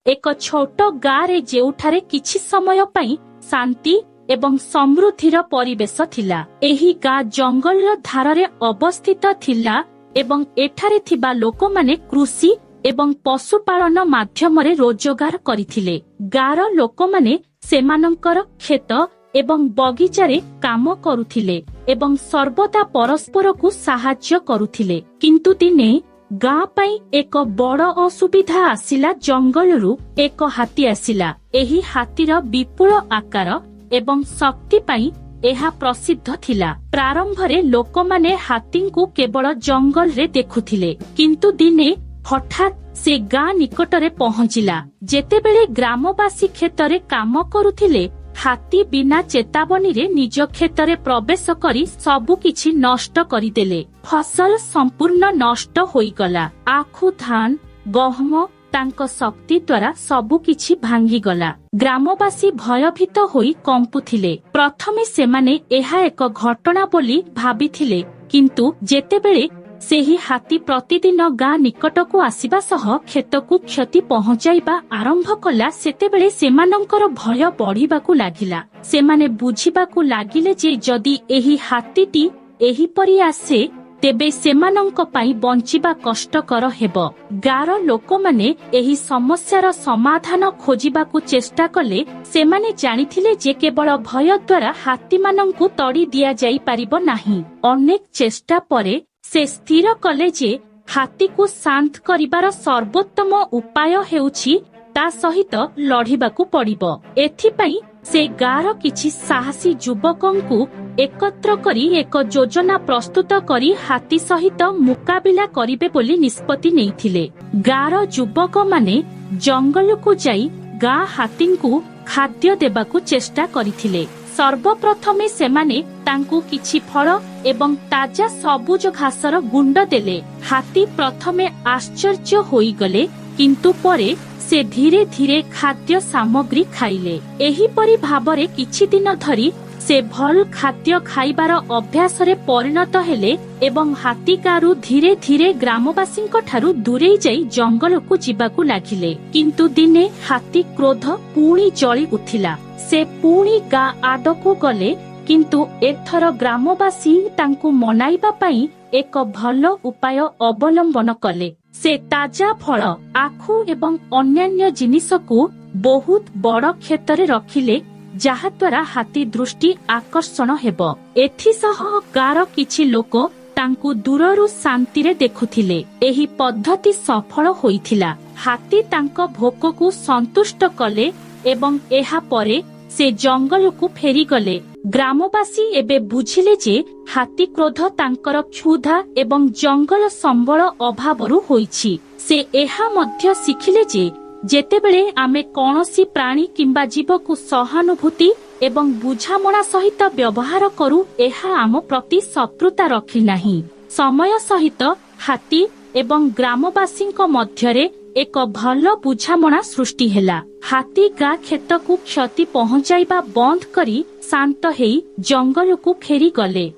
एक छोट गाँव जेउठारे किछि समय पई शांति एवं समृद्धिर परिवेश थिला। एही गाँ जंगल धारे अवस्थित थिला एवं एठारे थिबा लोकमाने कृषि एवं पशुपालन माध्यमरे रोजगार करिथिले। गाँर लोकमाने सेमानंकर खेत एवं बगीचारे काम करुथिले एवं सर्वदा परस्पर को साहाय्य करुथिले। किंतु दिने गाँ पई एक बड़ असुविधा आसिला। जंगलरू एक हाथी आसिला। एही हाथीर विपुल आकार एवं शक्ति पई एहा प्रसिद्ध थिला। प्रारंभरे लोकमाने हाथींकु केवल जंगल रे देखुथिले, किंतु दिने हठात से गाँ निकटरे पहुंचिला। जेतेबेले ग्रामवासी खेतरे काम करुथिले, हाथी बिना चेतावनी रे निज खेतरे प्रवेश करी सबु किछि नष्ट करिदेले। फसल संपूर्ण नष्ट होईगला। आखु धान गहम तांक शक्ति द्वारा सबु किछि भांगी गला। ग्रामवासी भयभीत होई कंपुथिले। प्रथमे सेमाने एहा एक घटना बोली भाबिथिले, किंतु जेतेबेले सेही हाथी प्रतिदिन गाँ निकटकू आसिबा सह खेतकू क्षति पहुंचाइबा आरंभ कला, सेतेबेले सेमानंकर भय बढ़िबाकू लागिला। सेमाने बुझिबाकू लागिले जे जदि एही हाथीटी एहीपरि आसे तेबे सेमानंक पई बंचिबा कष्टकर हेबो। गाँर लोकमाने एही समस्यार समाधान खोजिबाकू चेष्टा कले। सेमाने जानिथिले जे केवल भय द्वारा हाथी मानंकू तड़ी दिया जाई पारिबो नाही। अनेक चेष्टा परे से स्थिर कले जे हाथी को शांत करिबार सर्वोत्तम उपाय हेउछि ता सहित लढिबाकू पड़िबो। एथिपई से गाँर किछि साहसी युवकंकु एकत्र करी एक योजना प्रस्तुत करी हाथी सहित मुकाबिला करिबे बोली निष्पत्ति नेइथिले। गाँर युवक माने जंगल को जाई गाँ हाथींकु खाद्य देबाकू चेष्टा करिथिले। सर्वप्रथमे सेमाने तांकू किछि फल एवं ताजा सबुज घासर गुंड देले। हाथी प्रथमे आश्चर्य होई गले, किंतु परे से धीरे धीरे खाद्य सामग्री खाइले। एही परि भाबरे किछि दिन धरी से भल खाद्य खाइबार अभ्यास रे परिणत हेले एवं हाथी गाँरु धीरे धीरे ग्रामवासींक ठारु दूरेई जाई जंगल को जीवाकू लागिले। किंतु दिने हाथी क्रोध पुणी जଳି उठिला। से पुणी गाँ आडकू गले, किंतु एथर ग्रामवासी तांकू मनाइबा पई एक भल उपाय अवलंबन कले। से ताजा फल आखु एवं अन्यान्य जिनिसकू बहुत बड़ क्षेत्र रखिले, जहा द्वारा हाथी दृष्टि आकर्षण हेबो। एथिसह गाँर किछि लोक तांकू दूररू शांति रे देखुथिले। एही पद्धति सफल होइथिला। हाथी तांक भोककू संतुष्ट कले एवं एहा परे से जंगल को फेरी गले। ग्रामवासी एबे बुझिले जे हाथी क्रोध तांकर क्षुधा एवं जंगल संबल अभावरू होईछि। से एहा मध्य शिखिले जे जेतेबेले आमे कौनसी प्राणी किंबा जीव को सहानुभूति एवं बुझामणा सहित व्यवहार करू, एहा आम प्रति शत्रुता रखि नाही। समय सहित हाथी एवं ग्रामवासींक मध्यरे एक भल बुझामणा सृष्टि हेला। हाथी गाँ खेत को क्षति पहुंचाइबा बंद करी शांत हेई जंगल को फेरी गले।